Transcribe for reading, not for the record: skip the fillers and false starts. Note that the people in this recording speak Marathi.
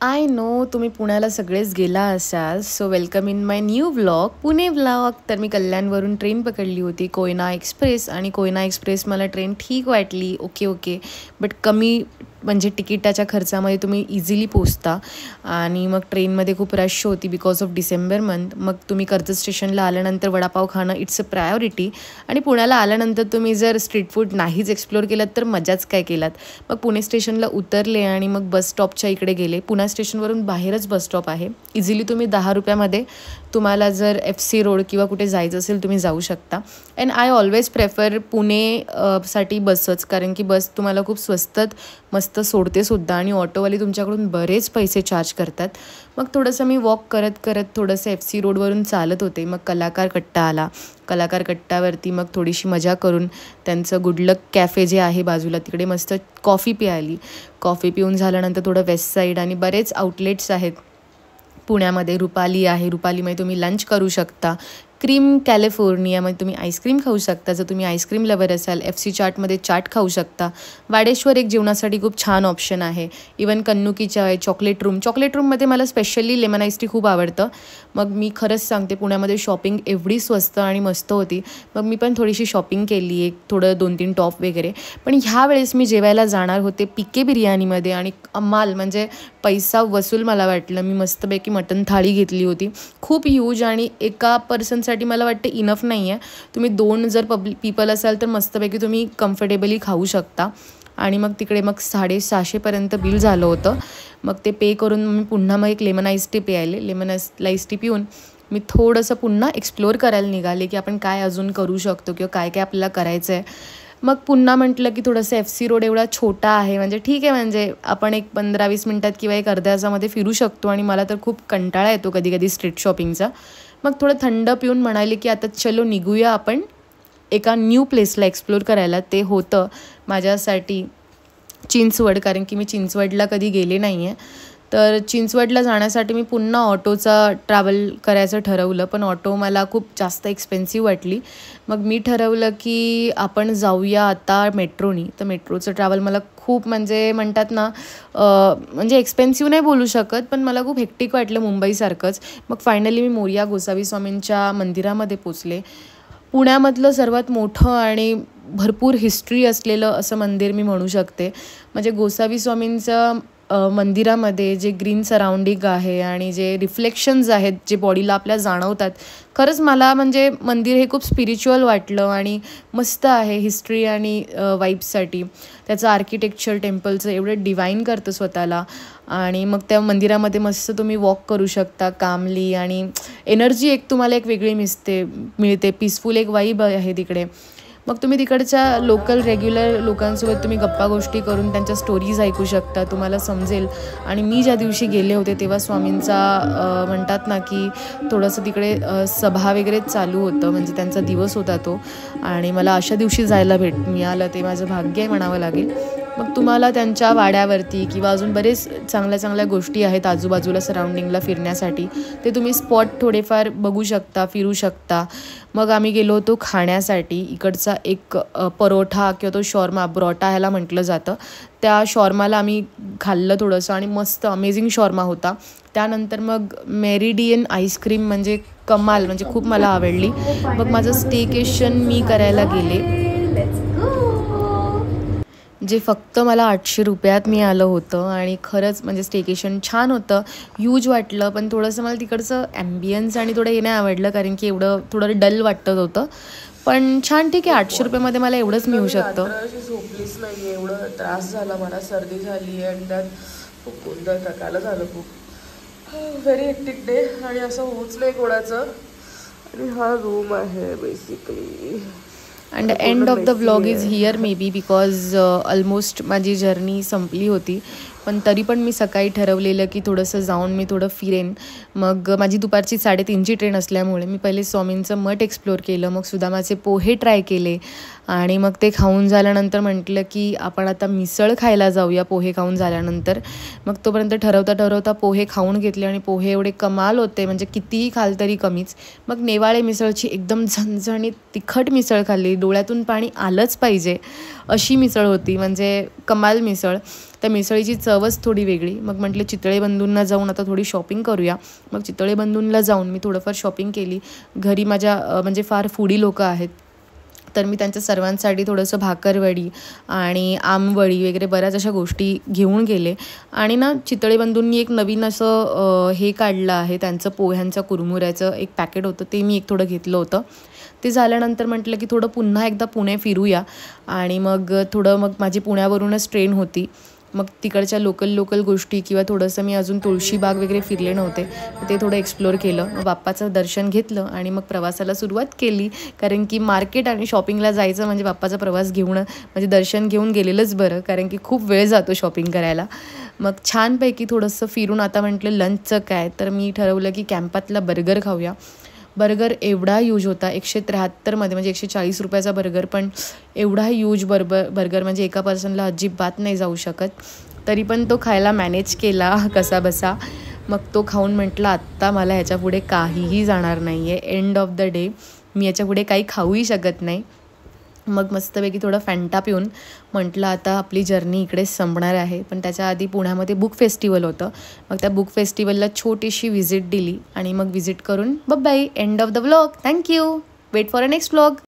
आय नो तुम्ही पुण्याला सगळेच गेला असाल. So welcome in my new vlog Pune vlog. तर मी कल्याणवरून ट्रेन पकडली होती कोयना एक्सप्रेस आणि कोयना एक्सप्रेस मला ट्रेन ठीक वाटली. ओके बट कमी म्हणजे तिकिटाच्या खर्चामध्ये तुम्ही इझिली पोचता. आणि मग ट्रेनमध्ये खूप रश होती बिकॉज ऑफ डिसेंबर मंथ. मग तुम्ही कर्जत स्टेशनला आल्यानंतर वडापाव खाणं इट्स अ प्रायोरिटी. आणि पुण्याला आल्यानंतर तुम्ही जर स्ट्रीट फूड नाहीच एक्सप्लोअर केलात तर मजाच काय केलात. मग पुणे स्टेशनला उतरले आणि मग बस स्टॉपच्या इकडे गेले. पुणे स्टेशनवरून बाहेरच बस स्टॉप आहे. इझिली तुम्ही 10 रुपयामध्ये तुम्हाला जर FC रोड किंवा कुठे जायचं असेल तुम्ही जाऊ शकता. And I always prefer Pune साठी बसच, कारण की बस तुम्हाला खूप स्वस्तात मस्त सोडते सुद्धा आणि ऑटोवाले तुमच्याकडून बरेच पैसे चार्ज करतात. मग थोडंसं मी वॉक करत थोडंसं FC रोडवरून चालत होते. मग कलाकार कट्टा आला. कलाकार कट्ट्यावरती मग थोडीशी मजा करून त्यांचं गुडलक कॅफे जे आहे बाजूला तिकडे मस्त कॉफी प्यायली. कॉफी पिऊन झाल्यानंतर थोडं वेस्ट साईड आणि बरेच आउटलेट्स आहेत पुण्यामध्ये. रुपाली आहे, रुपालीमध्ये तुम्ही लंच करू शकता. क्रीम कॅलिफोर्नियामध्ये तुम्ही आईस्क्रीम खाऊ शकता. जर तुम्ही आईस्क्रीम लवर असाल FC चाटमध्ये चाट खाऊ शकता. वाडेश्वर एक जेवणासाठी खूप छान ऑप्शन आहे. इवन कन्नुकीच्या आहे. चॉकलेट रूममध्ये मला स्पेशली लेमन आईस टी खूप आवडतं. मग मी खरंच सांगते पुण्यामध्ये शॉपिंग एवढी स्वस्त आणि मस्त होती. मग मी पण थोडीशी शॉपिंग केली, एक थोडं 2-3 टॉप वगैरे. पण ह्या वेळेस मी जेवायला जाणार होते PK बिर्याणीमध्ये आणि कमाल म्हणजे पैसा वसूल मला वाटलं. मी मस्तपैकी मटन थाळी घेतली होती. खूप ह्यूज आणि एका पर्सनसाठी मला वाटतं इनफ नाही आहे. तुम्ही 2 जर पीपल असाल तर मस्तपैकी तुम्ही कम्फर्टेबली खाऊ शकता. आणि मग तिकडे मग 650पर्यंत बिल झालं होतं. मग ते पे करून मी पुन्हा मग एक लेमन आईस टी प्यायले. लेमन आईस टी पिऊन मी थोडंसं पुन्हा एक्सप्लोअर करायला निघाले की आपण काय अजून करू शकतो किंवा काय काय आपल्याला करायचं आहे. मग पुन्हा म्हटलं की थोडंसं FC रोड एवढा छोटा आहे म्हणजे ठीक आहे, म्हणजे आपण एक 15-20 मिनटात किंवा एक अर्ध्या तासामध्ये फिरू शकतो. आणि मला तर खूप कंटाळा येतो कधी स्ट्रीट शॉपिंगचा. मग थोडं थंड पिऊन म्हणाले की आता चलो निघूया आपण एका न्यू प्लेसला एक्सप्लोअर करायला. ते होतं माझ्यासाठी चिंचवड, कारण की मी चिंचवडला कधी गेले नाही आहे. तर चिंचवडला जाण्यासाठी मी पुन्हा ऑटोचा ट्रॅव्हल करायचं ठरवलं, पण ऑटो मला खूप जास्त एक्सपेन्सिव्ह वाटली. मग मी ठरवलं की आपण जाऊया आता मेट्रोनी. तर मेट्रोचं ट्रॅव्हल मला खूप म्हणजे म्हणतात ना म्हणजे एक्सपेन्सिव्ह नाही बोलू शकत, पण मला खूप हेक्टिक वाटलं मुंबईसारखंच. मग फायनली मी मोरया गोसावी स्वामींच्या मंदिरामध्ये पोचले. पुण्यामधलं सर्वात मोठं आणि भरपूर हिस्ट्री असलेलं असं मंदिर मी म्हणू शकते. म्हणजे गोसावी स्वामींचं मंदिरामध्ये जे ग्रीन सराउंडिंग आहे आणि जे रिफ्लेक्शन्स आहेत जे बॉडीला आपल्या जाणवतात, खरंच मला म्हणजे मंदिर हे खूप स्पिरिच्युअल वाटलं आणि मस्त आहे हिस्ट्री आणि वाईब्ससाठी. त्याचं आर्किटेक्चर टेम्पलचं एवढं डिवाईन करतं स्वतःला. आणि मग त्या मंदिरामध्ये मस्त तुम्ही वॉक करू शकता कामली आणि एनर्जी एक तुम्हाला एक वेगळी मिळते. पीसफुल एक वाईब आहे तिकडे. मग तुम्ही तिकडच्या लोकल रेग्युलर लोकांसोबत तुम्ही गप्पा गोष्टी करून त्यांच्या स्टोरीज ऐकू शकता, तुम्हाला समजेल. आणि मी ज्या दिवशी गेले होते तेव्हा स्वामींचा म्हणतात ना की थोडंसं तिकडे सभा वगैरे चालू होतं, म्हणजे त्यांचा दिवस होता तो. आणि मला अशा दिवशी जायला मिळालं ते माझं भाग्य आहे म्हणावं लागेल. मग तुम्हाला त्यांच्या वाड्यावरती किंवा अजून बरेच चांगल्या गोष्टी आहेत आजूबाजूला सराउंडिंगला फिरण्यासाठी. ते तुम्ही स्पॉट थोडेफार बघू शकता, फिरू शकता. मग आम्ही गेलो होतो खाण्यासाठी. इकडचा एक परोठा किंवा तो शॉर्मा, ब्रोटा ह्याला म्हटलं जातं, त्या शॉर्माला आम्ही खाल्लं थोडंसं आणि मस्त अमेझिंग शॉर्मा होता. त्यानंतर मग मेरिडियन आईस्क्रीम म्हणजे कमाल, म्हणजे खूप मला आवडली. मग माझं स्टेकेशन मी करायला गेले जे फक्त मला 800 रुपयात मिळालं होतं. आणि खरंच म्हणजे स्टेकेशन छान होतं, ह्यूज वाटलं. पण थोडंसं मला तिकडचं ॲम्बियन्स आणि थोडं हे नाही आवडलं, कारण की थोडं डल वाटत होतं. पण छान, ठीक आहे, 800 रुपयामध्ये मला एवढंच मिळू शकतं. झोपलीच नाही, एवढं त्रास झाला मला, सर्दी झाली आणि त्यात खूप गोंधळ टाकायला झालं. खूप व्हेरी हेक्टिक डे आणि असं होच नाही कोणाचं. आणि हा रूम आहे basically. And end of the vlog is here may be because almost माझी जर्नी संपली होती. पण तरी पण मी सकाळी ठरवलेलं की थोडंसं जाऊन मी थोडं फिरेन. मग माझी दुपारची 3:30ची ट्रेन असल्यामुळे मी पहिले स्वामींचं मठ एक्सप्लोअर केलं. मग सुदामाचे पोहे ट्राय केले आणि मग ते खाऊन झाल्यानंतर म्हटलं की आपण आता मिसळ खायला जाऊया पोहे खाऊन झाल्यानंतर. मग तोपर्यंत ठरवता पोहे खाऊन घेतले आणि पोहे एवढे कमाल होते, म्हणजे कितीही खाल तरी कमीच. मग नेवाळे मिसळची एकदम झणझणीत तिखट मिसळ खाल्ली, डोळ्यातून पाणी आलंच पाहिजे अशी मिसळ होती, म्हणजे कमाल मिसळ. त्या मिसळीची चवच थोडी वेगळी. मग म्हटलं चितळे बंधूंना जाऊन आता थोडी शॉपिंग करूया. मग चितळे बंधूंना जाऊन मी थोडंफार शॉपिंग केली. घरी माझ्या म्हणजे फार फूडी लोकं आहेत, तर मी त्यांच्या सर्वांसाठी थोडंसं भाकरवडी आणि आमवडी वगैरे बऱ्याच अशा गोष्टी घेऊन गेले. आणि ना चितळे बंधूंनी एक नवीन असं हे काढलं आहे, त्यांचं पोह्यांचं कुरमुऱ्याचं एक पॅकेट होतं, ते मी एक थोडं घेतलं होतं. ते झाल्यानंतर म्हटलं की थोडं पुन्हा एकदा पुणे फिरूया. आणि मग मग माझी पुण्यावरूनच ट्रेन होती. मग तिकडच्या लोकल गोष्टी किंवा थोडंसं मी अजून तुळशीबाग वगैरे फिरले नव्हते, ते थोडं एक्सप्लोअर केलं. मग बाप्पाचं दर्शन घेतलं आणि मग प्रवासाला सुरुवात केली. कारण की मार्केट आणि शॉपिंगला जायचं म्हणजे बाप्पाचा प्रवास घेऊन म्हणजे दर्शन घेऊन गेलेलंच बरं, कारण की खूप वेळ जातो शॉपिंग करायला. मग छानपैकी थोडंसं फिरून आता म्हटलं लंचचं काय, तर मी ठरवलं की कॅम्पातला बर्गर खाऊया. बर्गर एवढा यूज होता 173मध्ये, म्हणजे 140 रुपयाचा बर्गर, पण एवढा यूज बर्गर म्हणजे एका पर्सनला अजिबात नाही जाऊ शकत. तरी पण तो खायला मॅनेज केला कसा बसा. मग तो खाऊन म्हटलं आत्ता मला ह्याच्यापुढे काहीही जाणार नाही आहे, एंड ऑफ द डे मी याच्यापुढे काही खाऊही शकत नाही. मग मस्तपैकी थोडं फॅन्टा पिऊन म्हटलं आता आपली जर्नी इकडेच संपणार आहे. पण त्याच्या आधी पुण्यामध्ये बुक फेस्टिवल होतं. मग त्या बुक फेस्टिवलला छोटीशी व्हिजिट दिली आणि मग व्हिजिट करून bye, end of the vlog. Thank you. Wait for a next vlog.